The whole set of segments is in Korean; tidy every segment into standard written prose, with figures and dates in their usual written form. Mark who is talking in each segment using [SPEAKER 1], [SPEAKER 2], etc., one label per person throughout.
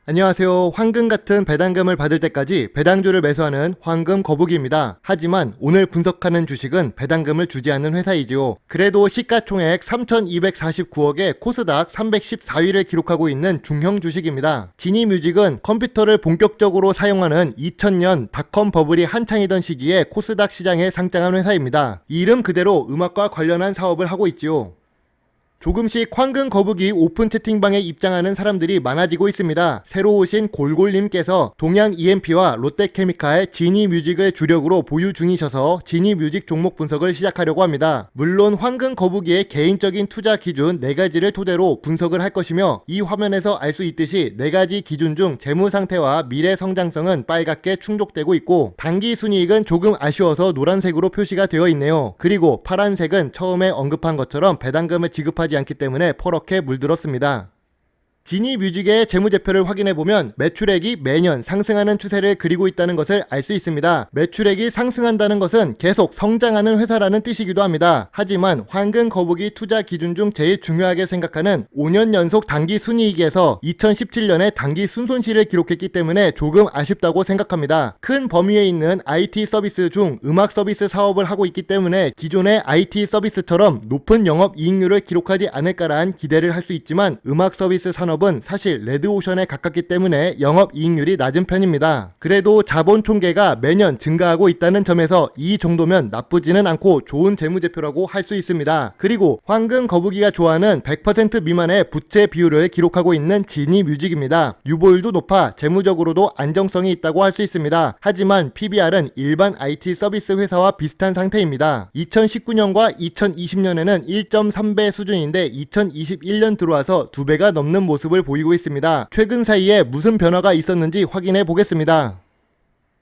[SPEAKER 1] 안녕하세요. 황금 같은 배당금을 받을 때까지 배당주를 매수하는 황금 거북이입니다. 하지만 오늘 분석하는 주식은 배당금을 주지 않는 회사이지요. 그래도 시가총액 3,249억에 코스닥 314위를 기록하고 있는 중형 주식입니다. 지니뮤직은 컴퓨터를 본격적으로 사용하는 2000년 닷컴 버블이 한창이던 시기에 코스닥 시장에 상장한 회사입니다. 이름 그대로 음악과 관련한 사업을 하고 있지요. 조금씩 황금 거북이 오픈 채팅방에 입장하는 사람들이 많아지고 있습니다. 새로 오신 골골님께서 동양 EMP와 롯데케미칼 지니뮤직을 주력으로 보유 중이셔서 지니뮤직 종목 분석을 시작하려고 합니다. 물론 황금 거북이의 개인적인 투자 기준 4가지를 토대로 분석을 할 것이며 이 화면에서 알 수 있듯이 4가지 기준 중 재무 상태와 미래 성장성은 빨갛게 충족되고 있고 단기 순이익은 조금 아쉬워서 노란색으로 표시가 되어 있네요. 그리고 파란색은 처음에 언급한 것처럼 배당금을 지급하지 않기 때문에 퍼렇게 물들었습니다. 지니뮤직의 재무제표를 확인해보면 매출액이 매년 상승하는 추세를 그리고 있다는 것을 알 수 있습니다. 매출액이 상승한다는 것은 계속 성장하는 회사라는 뜻이기도 합니다. 하지만 황금 거북이 투자 기준 중 제일 중요하게 생각하는 5년 연속 단기 순이익에서 2017년에 단기 순손실을 기록했기 때문에 조금 아쉽다고 생각합니다. 큰 범위에 있는 IT 서비스 중 음악 서비스 사업을 하고 있기 때문에 기존의 IT 서비스처럼 높은 영업 이익률을 기록하지 않을까라는 기대를 할 수 있지만 음악 서비스 산업 은 사실 레드오션에 가깝기 때문에 영업이익률이 낮은 편입니다. 그래도 자본 총계가 매년 증가하고 있다는 점에서 이 정도면 나쁘지는 않고 좋은 재무제표라고 할 수 있습니다. 그리고 황금 거북이가 좋아하는 100% 미만의 부채 비율을 기록하고 있는 지니뮤직입니다. 유보율도 높아 재무적으로도 안정성이 있다고 할 수 있습니다. 하지만 PBR은 일반 IT 서비스 회사와 비슷한 상태입니다. 2019년과 2020년에는 1.3배 수준인데 2021년 들어와서 2배가 넘는 모습을 보이고 있습니다. 최근 사이에 무슨 변화가 있었는지 확인해 보겠습니다.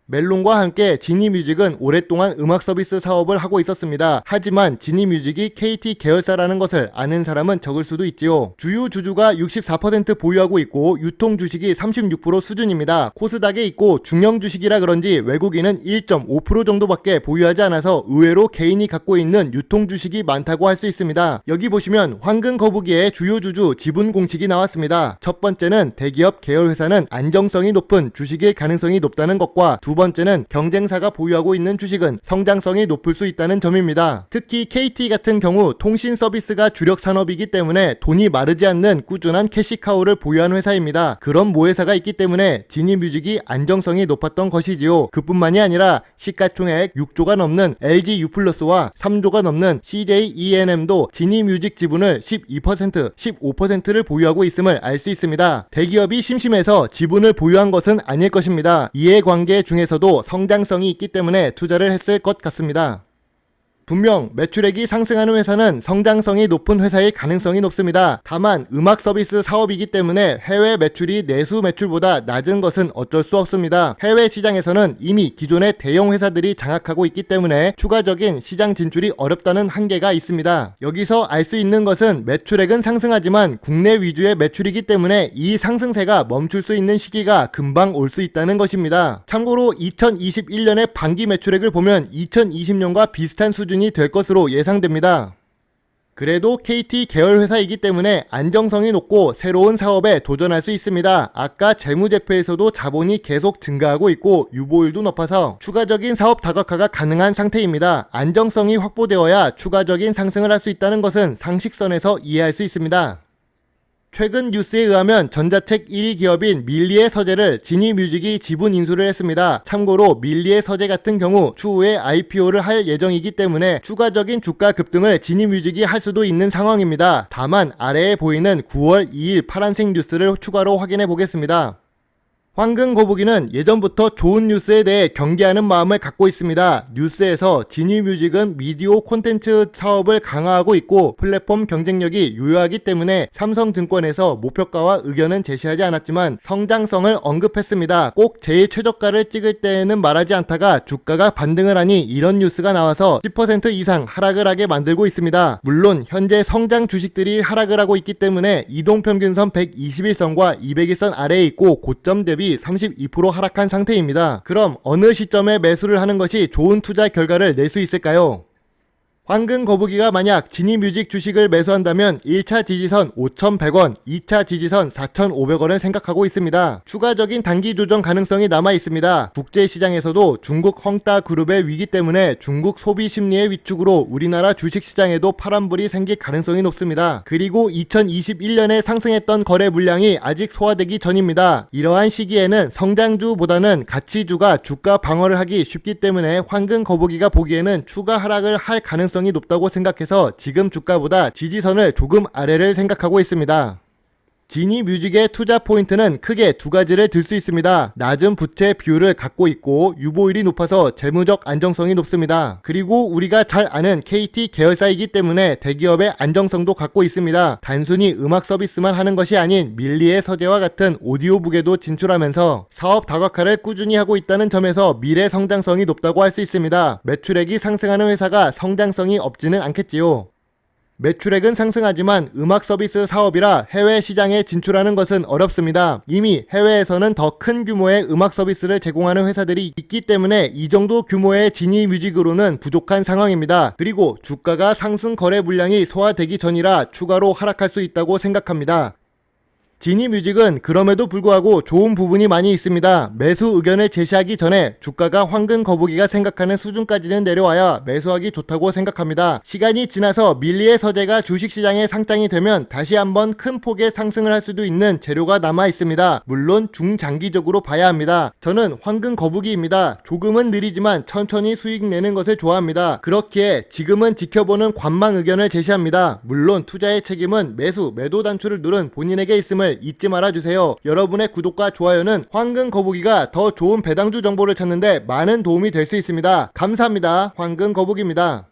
[SPEAKER 1] 멜론과 함께 지니뮤직은 오랫동안 음악 서비스 사업을 하고 있었습니다. 하지만 지니뮤직이 KT 계열사라는 것을 아는 사람은 적을 수도 있지요. 주요 주주가 64% 보유하고 있고 유통 주식이 36% 수준입니다. 코스닥에 있고 중형 주식이라 그런지 외국인은 1.5% 정도밖에 보유하지 않아서 의외로 개인이 갖고 있는 유통 주식이 많다고 할 수 있습니다. 여기 보시면 황금 거북이의 주요 주주 지분 공식이 나왔습니다. 첫 번째는 대기업 계열 회사는 안정성이 높은 주식일 가능성이 높다는 것과 두 번째는 경쟁사가 보유하고 있는 주식은 성장성이 높을 수 있다는 점입니다. 특히 KT 같은 경우 통신 서비스가 주력 산업이기 때문에 돈이 마르지 않는 꾸준한 캐시카우를 보유한 회사입니다. 그런 모회사가 있기 때문에 지니뮤직이 안정성이 높았던 것이지요. 그뿐만이 아니라 시가총액 6조가 넘는 LG U+와 3조가 넘는 CJ ENM도 지니뮤직 지분을 12%, 15%를 보유하고 있음을 알 수 있습니다. 대기업이 심심해서 지분을 보유한 것은 아닐 것입니다. 이해관계 중에서도 성장성이 있기 때문에 투자를 했을 것 같습니다. 분명 매출액이 상승하는 회사는 성장성이 높은 회사일 가능성이 높습니다. 다만 음악 서비스 사업이기 때문에 해외 매출이 내수 매출보다 낮은 것은 어쩔 수 없습니다. 해외 시장에서는 이미 기존의 대형 회사들이 장악하고 있기 때문에 추가적인 시장 진출이 어렵다는 한계가 있습니다. 여기서 알 수 있는 것은 매출액은 상승하지만 국내 위주의 매출이기 때문에 이 상승세가 멈출 수 있는 시기가 금방 올 수 있다는 것입니다. 참고로 2021년의 반기 매출액을 보면 2020년과 비슷한 수준이 될 것으로 예상됩니다. 그래도 KT 계열 회사이기 때문에 안정성이 높고 새로운 사업에 도전할 수 있습니다. 아까 재무제표에서도 자본이 계속 증가하고 있고 유보율도 높아서 추가적인 사업 다각화가 가능한 상태입니다. 안정성이 확보되어야 추가적인 상승을 할 수 있다는 것은 상식선에서 이해할 수 있습니다. 최근 뉴스에 의하면 전자책 1위 기업인 밀리의 서재를 지니뮤직이 지분 인수를 했습니다. 참고로 밀리의 서재 같은 경우 추후에 IPO를 할 예정이기 때문에 추가적인 주가 급등을 지니뮤직이 할 수도 있는 상황입니다. 다만 아래에 보이는 9월 2일 파란색 뉴스를 추가로 확인해 보겠습니다. 황금 거북이는 예전부터 좋은 뉴스에 대해 경계하는 마음을 갖고 있습니다. 뉴스에서 지니뮤직은 미디어 콘텐츠 사업을 강화하고 있고 플랫폼 경쟁력이 유효하기 때문에 삼성증권에서 목표가와 의견은 제시하지 않았지만 성장성을 언급했습니다. 꼭 제일 최저가를 찍을 때에는 말하지 않다가 주가가 반등을 하니 이런 뉴스가 나와서 10% 이상 하락을 하게 만들고 있습니다. 물론 현재 성장 주식들이 하락을 하고 있기 때문에 이동평균선 121선과 200일선 아래에 있고 고점 대비 32% 하락한 상태입니다. 그럼 어느 시점에 매수를 하는 것이 좋은 투자 결과를 낼 수 있을까요? 황금 거북이가 만약 지니뮤직 주식을 매수한다면 1차 지지선 5,100원, 2차 지지선 4,500원을 생각하고 있습니다. 추가적인 단기 조정 가능성이 남아 있습니다. 국제시장에서도 중국 헝따 그룹의 위기 때문에 중국 소비 심리의 위축으로 우리나라 주식시장에도 파란불이 생길 가능성이 높습니다. 그리고 2021년에 상승했던 거래 물량이 아직 소화되기 전입니다. 이러한 시기에는 성장주보다는 가치주가 주가 방어를 하기 쉽기 때문에 황금 거북이가 보기에는 추가 하락을 할 가능성이 높다고 생각해서 지금 주가보다 지지선을 조금 아래를 생각하고 있습니다. 지니뮤직의 투자 포인트는 크게 두 가지를 들 수 있습니다. 낮은 부채 비율을 갖고 있고 유보율이 높아서 재무적 안정성이 높습니다. 그리고 우리가 잘 아는 KT 계열사이기 때문에 대기업의 안정성도 갖고 있습니다. 단순히 음악 서비스만 하는 것이 아닌 밀리의 서재와 같은 오디오북에도 진출하면서 사업 다각화를 꾸준히 하고 있다는 점에서 미래 성장성이 높다고 할 수 있습니다. 매출액이 상승하는 회사가 성장성이 없지는 않겠지요. 매출액은 상승하지만 음악 서비스 사업이라 해외 시장에 진출하는 것은 어렵습니다. 이미 해외에서는 더 큰 규모의 음악 서비스를 제공하는 회사들이 있기 때문에 이 정도 규모의 지니뮤직으로는 부족한 상황입니다. 그리고 주가가 상승 거래 물량이 소화되기 전이라 추가로 하락할 수 있다고 생각합니다. 지니뮤직은 그럼에도 불구하고 좋은 부분이 많이 있습니다. 매수 의견을 제시하기 전에 주가가 황금 거북이가 생각하는 수준까지는 내려와야 매수하기 좋다고 생각합니다. 시간이 지나서 밀리의 서재가 주식시장에 상장이 되면 다시 한번 큰 폭의 상승을 할 수도 있는 재료가 남아 있습니다. 물론 중장기적으로 봐야 합니다. 저는 황금 거북이입니다. 조금은 느리지만 천천히 수익 내는 것을 좋아합니다. 그렇기에 지금은 지켜보는 관망 의견을 제시합니다. 물론 투자의 책임은 매수, 매도 단추를 누른 본인에게 있음을 잊지 말아주세요. 여러분의 구독과 좋아요는 황금 거북이가 더 좋은 배당주 정보를 찾는데 많은 도움이 될 수 있습니다. 감사합니다. 황금 거북이입니다.